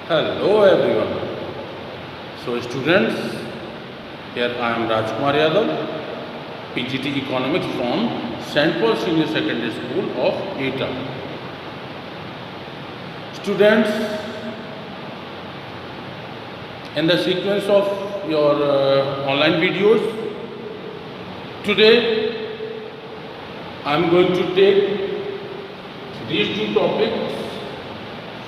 Hello everyone. So students, here I am Rajkumar Yadav, PGT Economics from St. Paul Senior Secondary School of ETA. Students, in the sequence of your online videos, today I am going to take these two topics.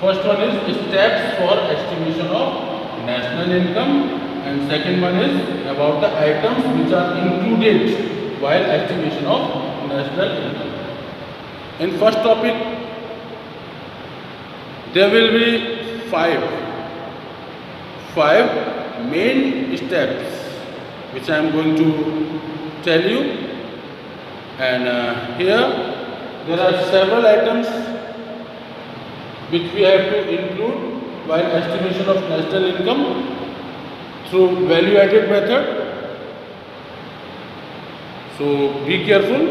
First one is steps for estimation of national income, and second one is about the items which are included while estimation of national income. In first topic, there will be five main steps which I am going to tell you, and here there are several items which we have to include while estimation of national income through value added method. So be careful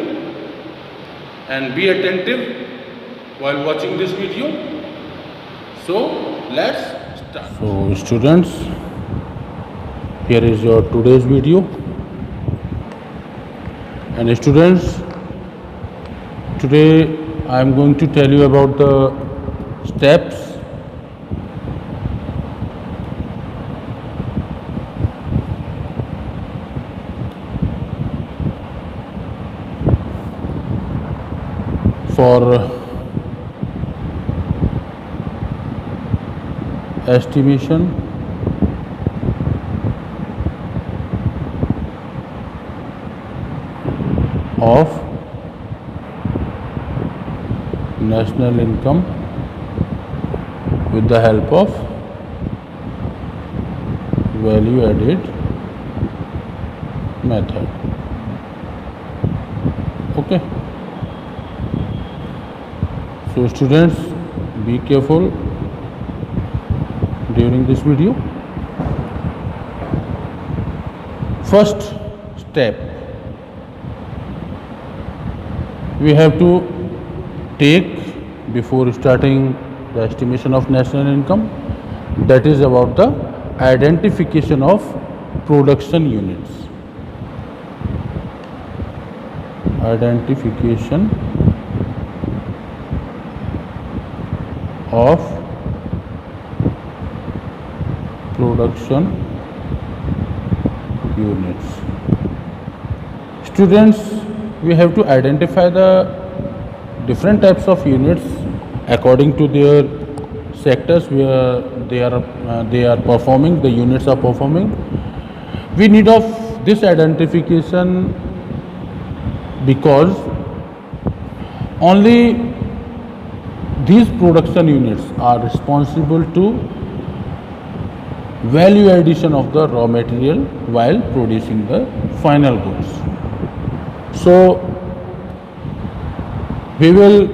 and be attentive while watching this video. So let's start. So students, here is your today's video, and students, today I am going to tell you about the steps for estimation of national income with the help of value added method. Okay. So students, be careful during this video. First step we have to take before starting the estimation of national income, that is about the identification of production units. Identification of production units. Students, we have to identify the different types of units according to their sectors where they are performing, the units are performing. We need of this identification because only these production units are responsible to value addition of the raw material while producing the final goods. So we will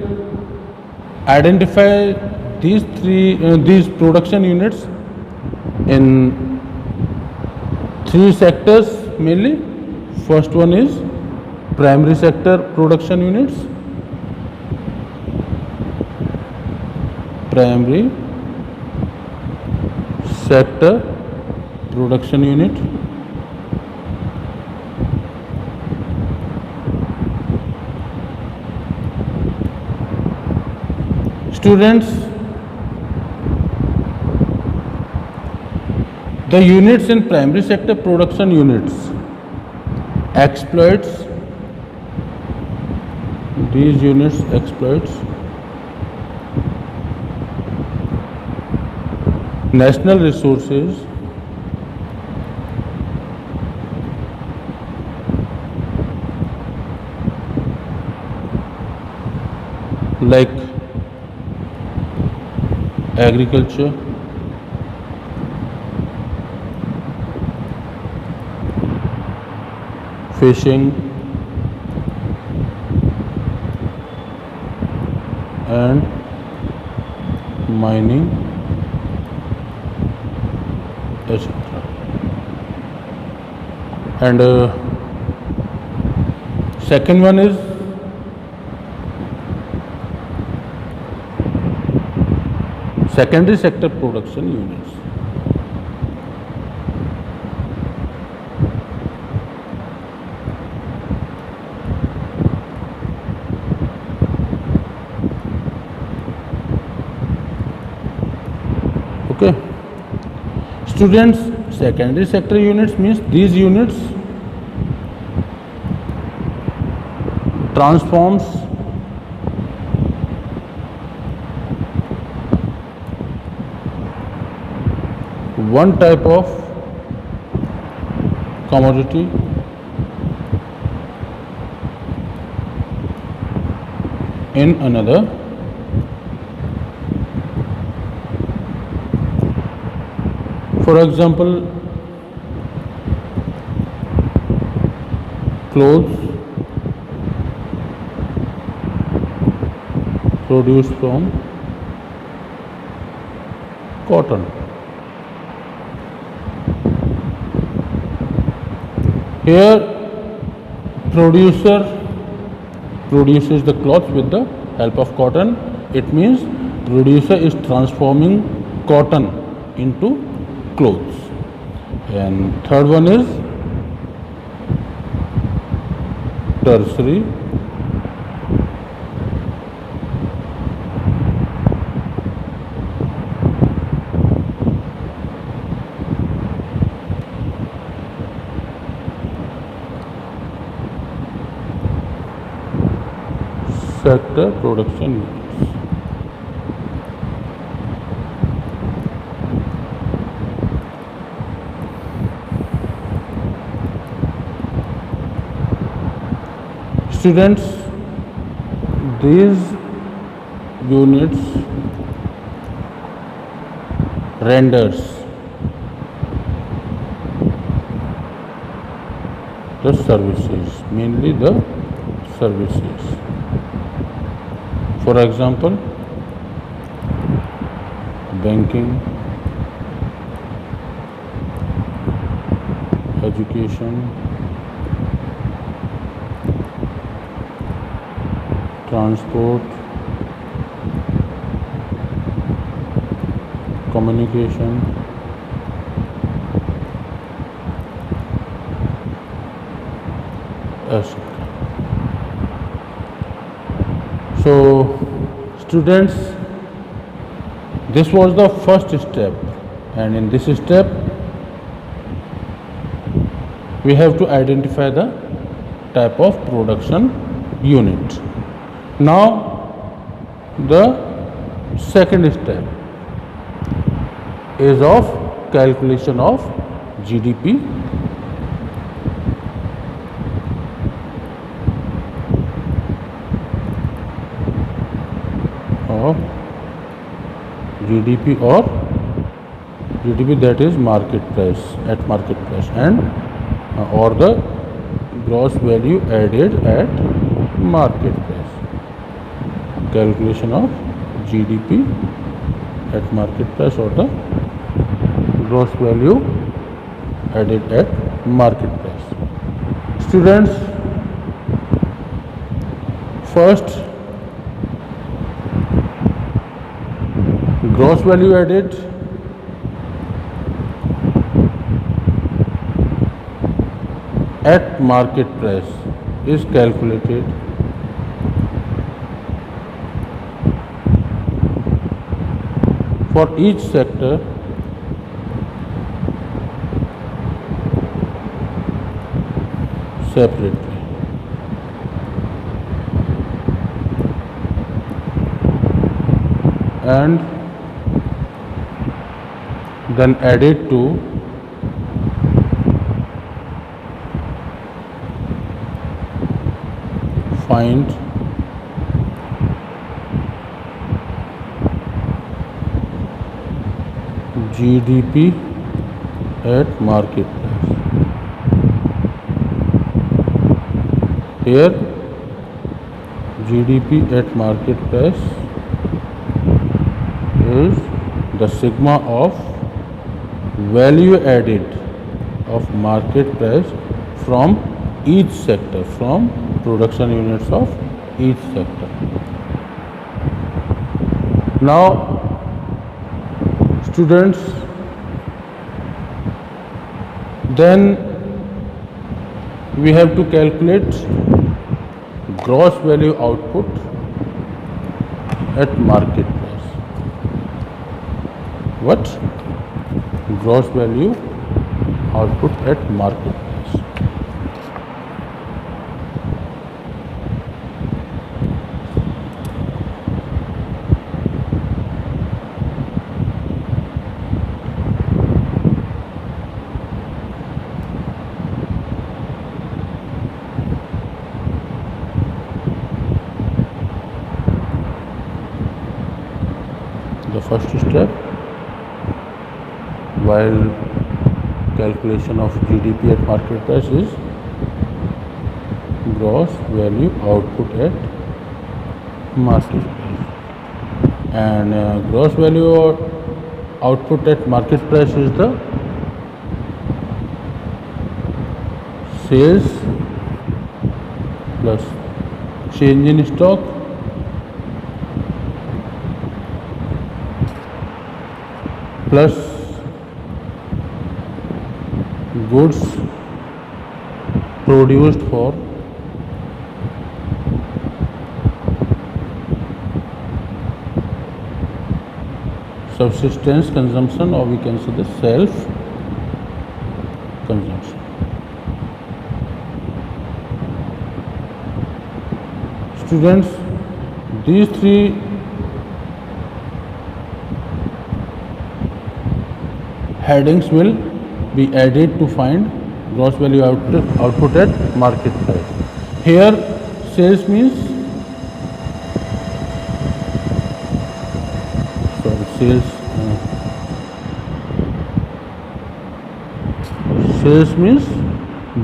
identify these production units in three sectors mainly. First one is primary sector production units. Primary sector production unit. Students, the units in primary sector production units exploits, these units exploits national resources like agriculture, fishing, and mining, etc. And second one is secondary sector production units. Okay, students, secondary sector units means these units transforms one type of commodity in another. For example, clothes produced from cotton. Here producer produces the cloth with the help of cotton. It means producer is transforming cotton into clothes. And third one is tertiary sector production units. Students, these units renders the services, mainly the services. For example, banking, education, transport, communication, etc. So, students, this was the first step, and in this step we have to identify the type of production unit. Now the second step is of calculation of GDP or GDP, that is market price, at market price, and or the gross value added at market price. Calculation of GDP at market price or the gross value added at market price. Students, first gross value added at market price is calculated for each sector separately. And then added to find GDP at market price. Here GDP at market price is the sigma of value added of market price from each sector, from production units of each sector. Now Students, then we have to calculate gross value output at market price. What? Gross value output at market price. The first step, while calculation of GDP at market price, is gross value output at market price, and gross value output at market price is the sales plus change in stock plus goods produced for subsistence consumption, or we can say the self consumption. Students, these three headings will be added to find gross value output at market price. Here sales means sales means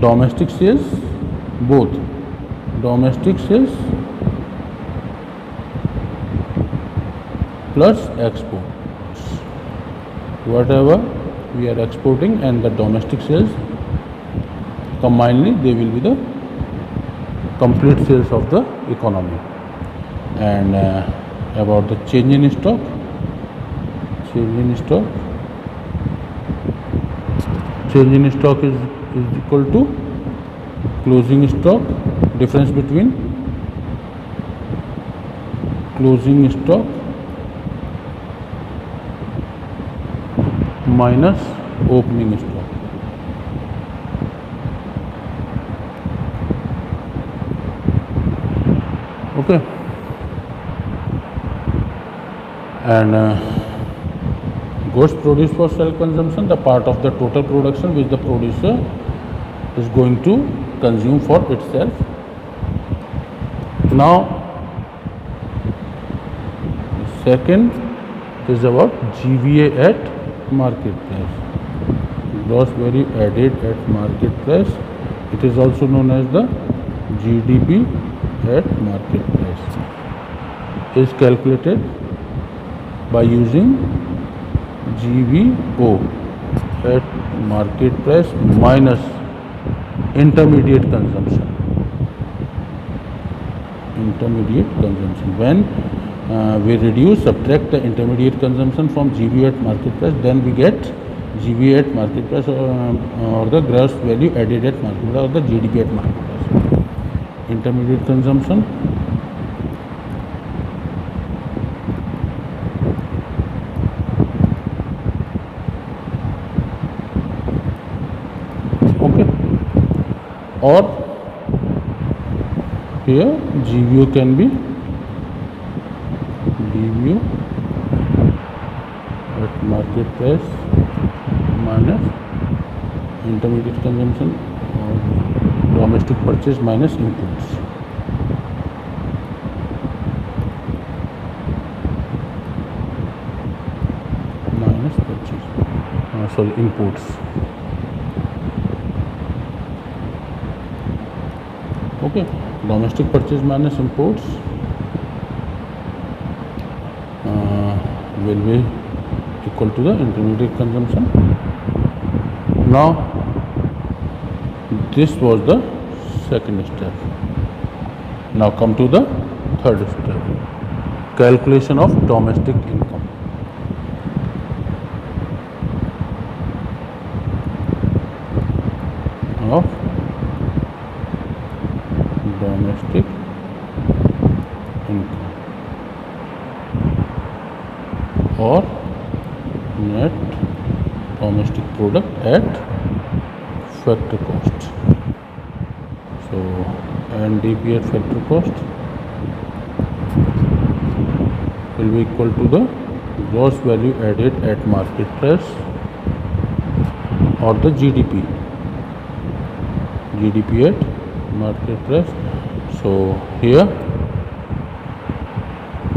domestic sales, both domestic sales plus exports, whatever we are exporting and the domestic sales combinedly, they will be the complete sales of the economy. And about the change in stock, change in stock is equal to closing stock, difference between closing stock minus opening stock. Okay, and goods produced for self consumption, the part of the total production which the producer is going to consume for itself. Now second is about GVA at market price, gross value added at market price. It is also known as the GDP at market price, is calculated by using GVO at market price minus intermediate consumption. When we subtract the intermediate consumption from GVO at market price, then we get GVA at market price, or the gross value added at market price, or the GDP at market price. Intermediate consumption or here GVO can be GVO at market price minus intermediate consumption or domestic purchase minus imports. Minus purchase, imports. Okay, domestic purchase minus imports will be equal to the intermediate consumption. Now this was the second step. Now come to the third step, calculation of domestic income. of domestic income or net domestic product at factory cost. So NDP at factory cost will be equal to the gross value added at market price or the GDP at market price. So here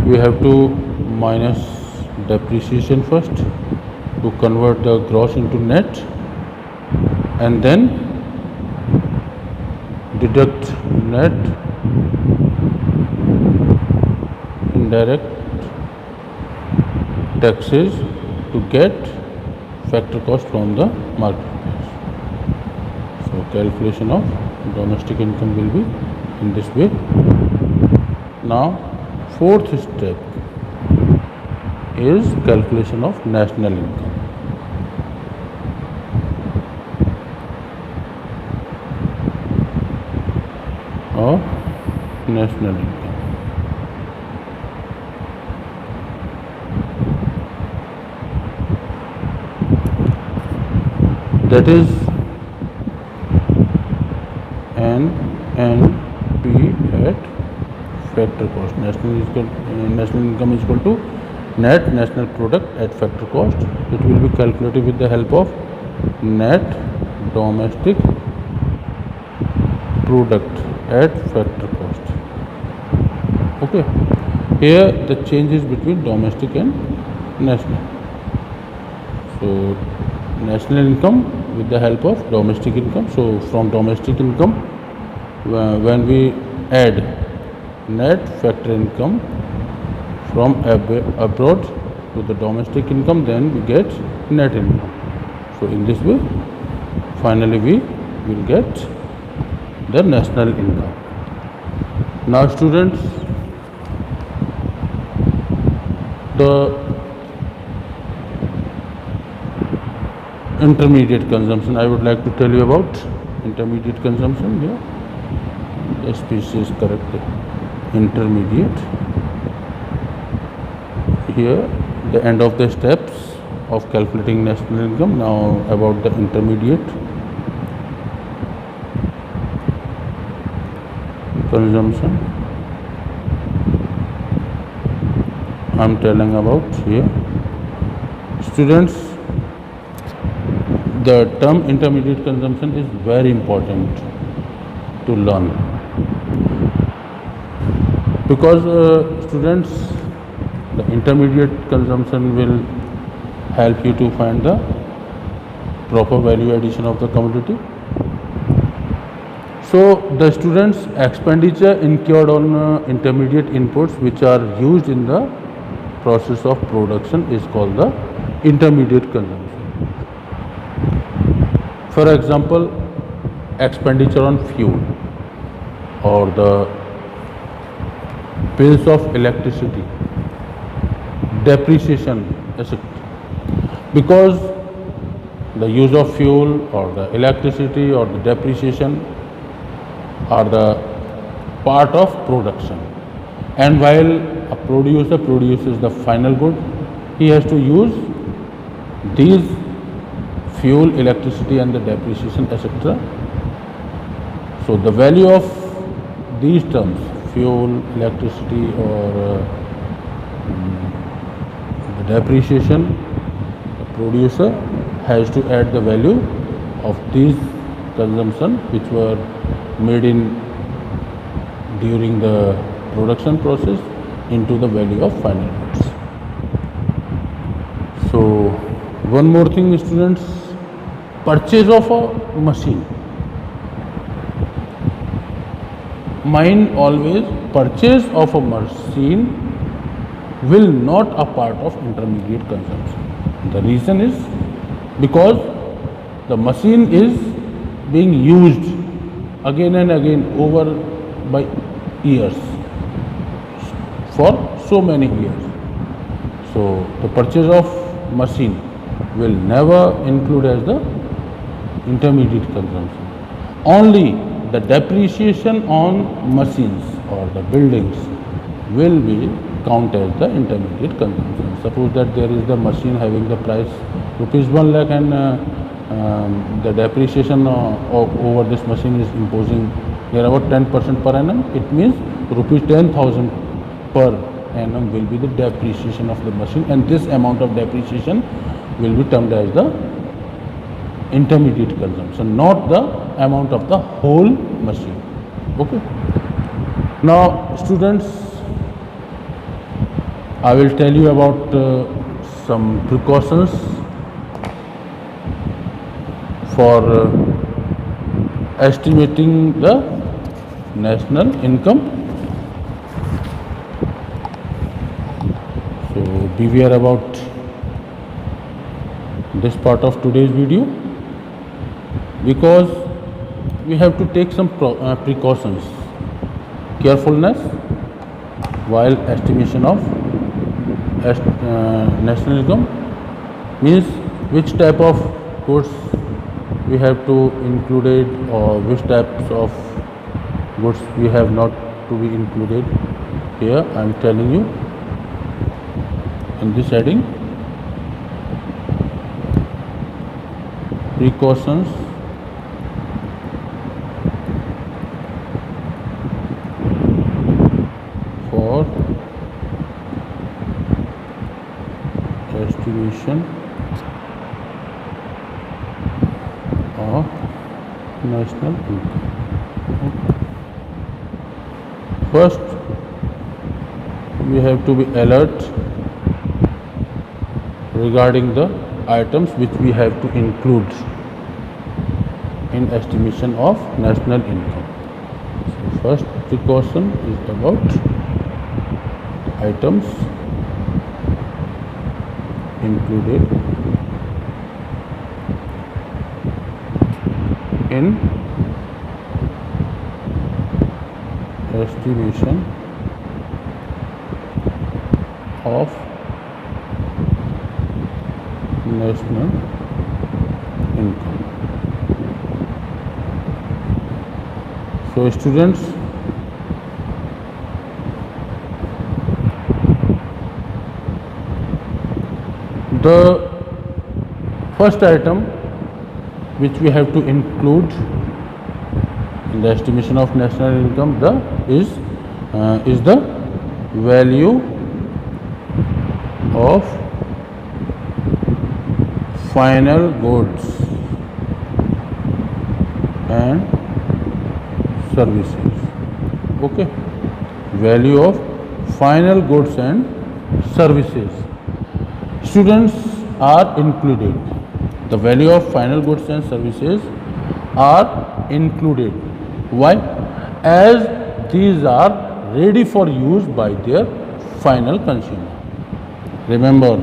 we have to minus depreciation first to convert the gross into net, and then deduct net indirect taxes to get factor cost from the market price. So calculation of domestic income will be in this way. Now fourth step is calculation of national income. Of national income. That is NNP at factor cost. National income is equal to net national product at factor cost. It will be calculated with the help of net domestic product at factor cost. Okay, here the change is between domestic and national. So national income with the help of domestic income. So from domestic income, when we add net factor income from abroad to the domestic income, then we get net income. So in this way, finally we will get the national income. Now students, the intermediate consumption, I would like to tell you about intermediate consumption here. The species correct, intermediate. Here the end of the steps of calculating national income. Now about the intermediate consumption I am telling about here. Students, the term intermediate consumption is very important to learn, because students, the intermediate consumption will help you to find the proper value addition of the commodity. So the students' expenditure incurred on intermediate inputs which are used in the process of production is called the intermediate consumption. For example, expenditure on fuel or the bills of electricity, depreciation, etc. Because the use of fuel or the electricity or the depreciation are the part of production, and while a producer produces the final good, he has to use these fuel, electricity and the depreciation, etc. So the value of these terms, fuel, electricity or the depreciation, the producer has to add the value of these consumption which were made in during the production process into the value of final goods. So one more thing, students, purchase of a machine. Mind always, purchase of a machine will not a part of intermediate consumption. The reason is because the machine is being used again and again over by years, for so many years. So the purchase of machine will never include as the intermediate consumption. only the depreciation on machines or the buildings will be count as the intermediate consumption. Suppose that there is the machine having the price rupees 1 lakh and the depreciation over this machine is imposing near about 10% per annum. It means rupees 10,000 per annum will be the depreciation of the machine, and this amount of depreciation will be termed as the intermediate consumption, not the amount of the whole machine. Okay. Now students, I will tell you about some precautions for estimating the national income. So beware about this part of today's video, because we have to take some precautions, carefulness while estimation of national income. Means which type of goods we have to included or which types of goods we have not to be included. Here I am telling you in this heading: precautions for estimation of national income. First, we have to be alert regarding the items which we have to include in estimation of national income. So first precaution is about items included in estimation of national income. So students, the first item which we have to include in the estimation of national income is the value of final goods and services. Okay, value of final goods and services. Students are included. The value of final goods and services are included. Why? As these are ready for use by their final consumer. Remember,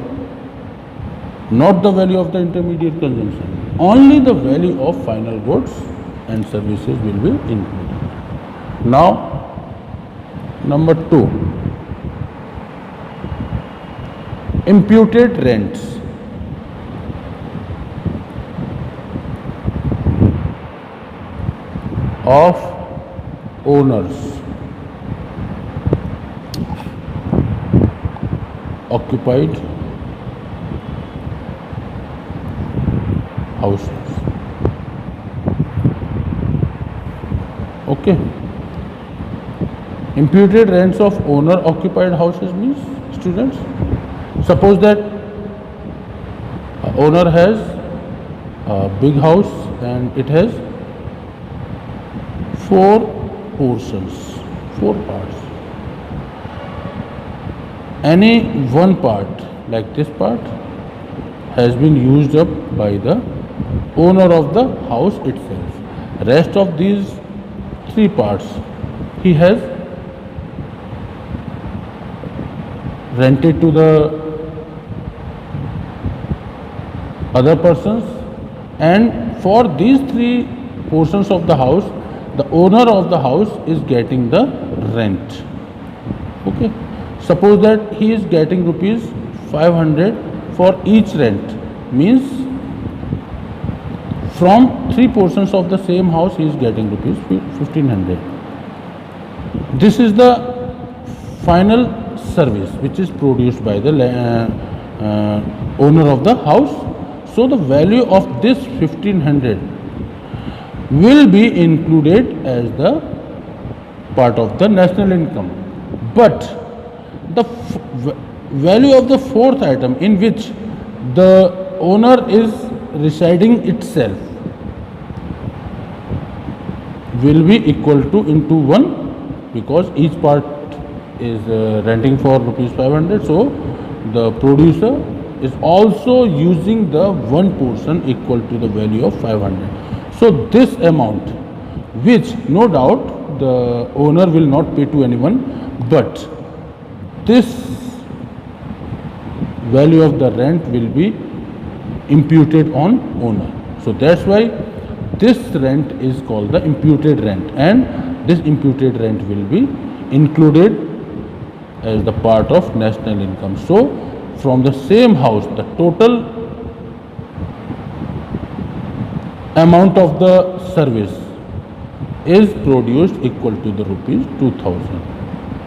not the value of the intermediate consumption, only the value of final goods and services will be included. Now, number 2, imputed rents. Of owners occupied houses. Okay. Imputed rents of owner occupied houses means, students, suppose that owner has a big house and it has 4 portions, 4 parts. Any one part, like this part, has been used up by the owner of the house itself. Rest of these 3 parts he has rented to the other persons, and for these 3 portions of the house, the owner of the house is getting the rent. Okay. Suppose that he is getting rupees 500 for each rent, means From three portions of the same house, he is getting rupees 1500. This is the final service which is produced by the owner of the house. So the value of this 1500 will be included as the part of the national income. But the value of the fourth item, in which the owner is residing itself, will be equal to into 1, because each part is renting for rupees 500. So the producer is also using the one portion equal to the value of 500. So this amount, which no doubt the owner will not pay to anyone, but this value of the rent will be imputed on owner. So that's why this rent is called the imputed rent, and this imputed rent will be included as the part of national income. So from the same house, the total amount of the service is produced equal to the rupees 2000.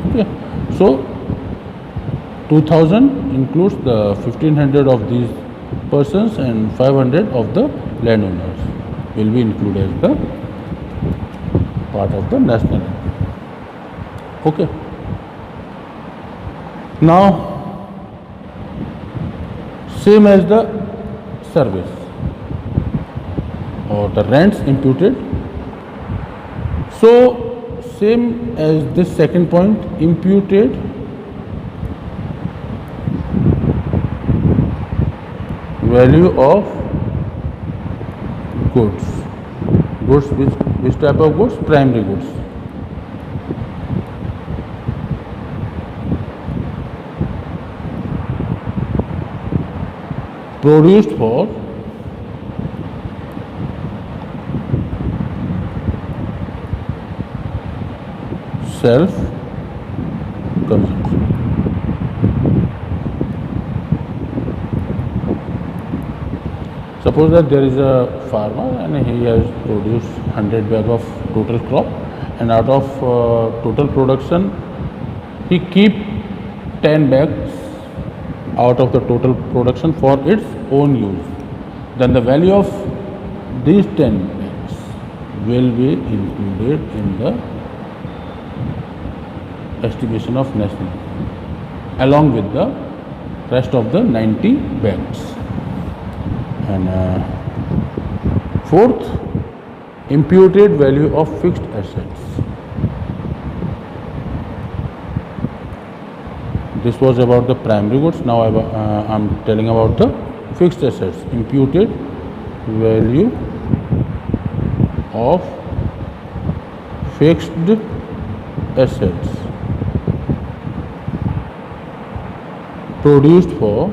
Okay, so 2000 includes the 1500 of these persons and 500 of the landowners will be included as the part of the national income. Okay. Now, same as the service or the rents imputed. So same as this second point, imputed value of goods. Goods, which type of goods? Primary goods. Produced for self consumption. Suppose that there is a farmer and he has produced 100 bag of total crop, and out of total production he keep 10 bags out of the total production for its own use. Then the value of these 10 bags will be included in the estimation of national income, along with the rest of the 90 bags. And fourth, imputed value of fixed assets. This was about the primary goods. Now I am telling about the fixed assets. Imputed value of fixed assets produced for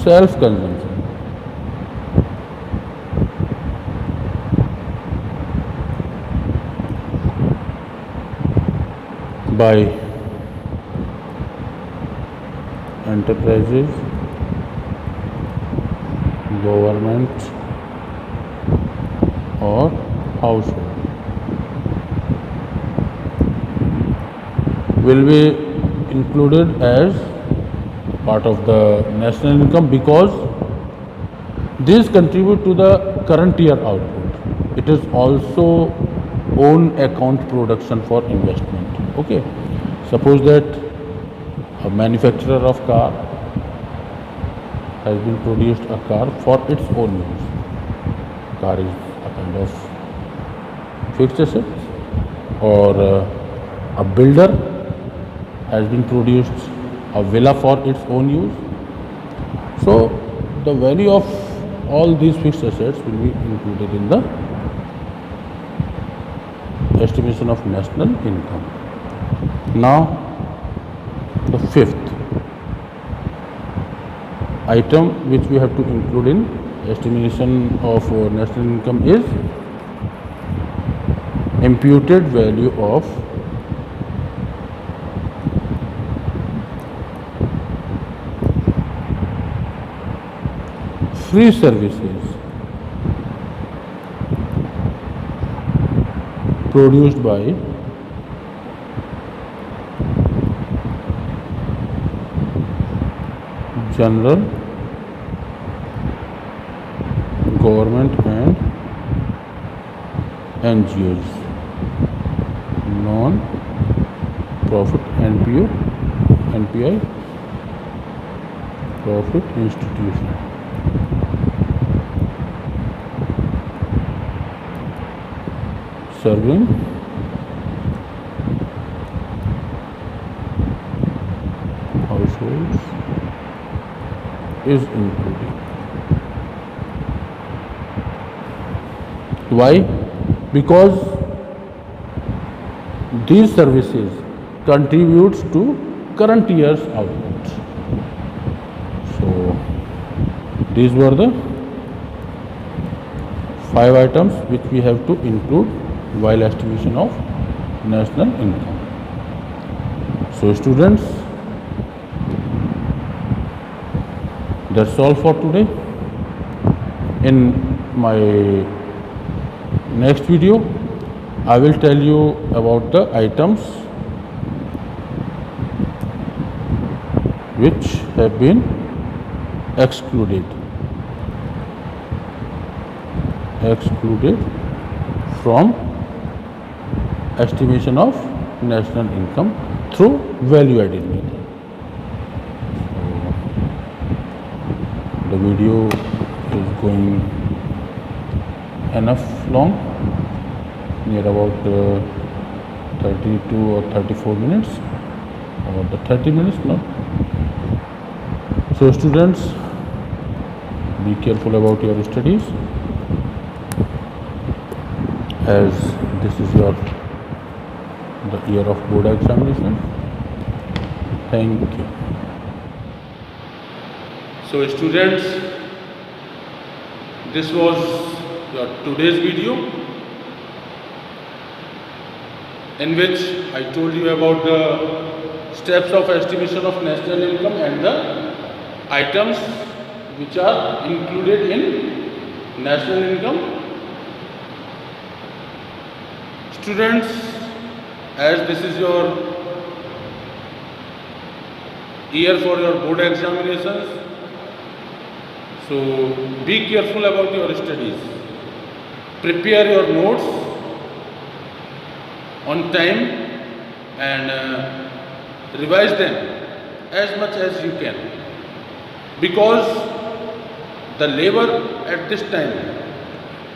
self-consumption. By enterprises, government or household, will be included as part of the national income, because these contribute to the current year output. It is also own account production for investment. Okay, suppose that a manufacturer of car has been produced a car for its own use. Car is a kind of fixed asset. Or a builder has been produced a villa for its own use. So the value of all these fixed assets will be included in the estimation of national income. Now the fifth item which we have to include in estimation of national income is imputed value of free services produced by general government and NGOs, non-profit NPI profit institution. Serving households is included. Why? Because these services contributes to current year's output. So these were the 5 items which we have to include while estimation of national income. So students, that's all for today. In my next video, I will tell you about the items which have been excluded from estimation of national income through value added method. So the video is going enough long, near about 32 or 34 minutes, or the 30 minutes now. So students, be careful about your studies, as this is the year of board examination. Thank you. So students, this was your today's video, in which I told you about the steps of estimation of national income and the items which are included in national income. Students, as this is your year for your board examinations, so be careful about your studies. Prepare your notes on time and revise them as much as you can, because the labor at this time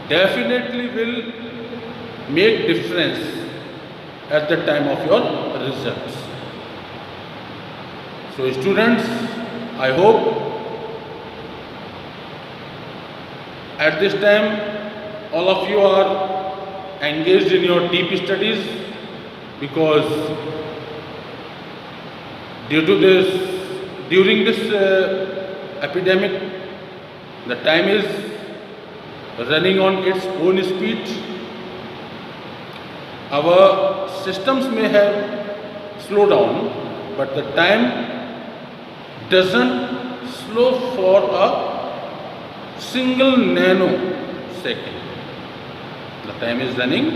definitely will make difference at the time of your results. So students, I hope at this time all of you are engaged in your deep studies, because during this epidemic, the time is running on its own speed. Our systems may have slowed down, but the time doesn't slow for a single nanosecond. The time is running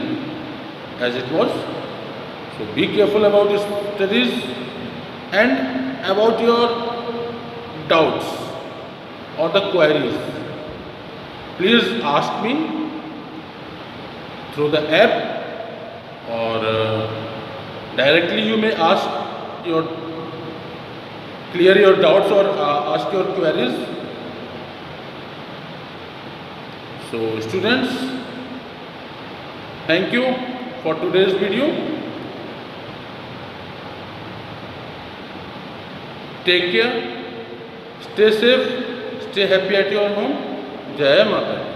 as it was. So be careful about your studies and about your doubts or the queries. Please ask me through the app, or directly you may clear your doubts or ask your queries. So students, thank you for today's video. Take care, stay safe, stay happy at your home. Jai Mata.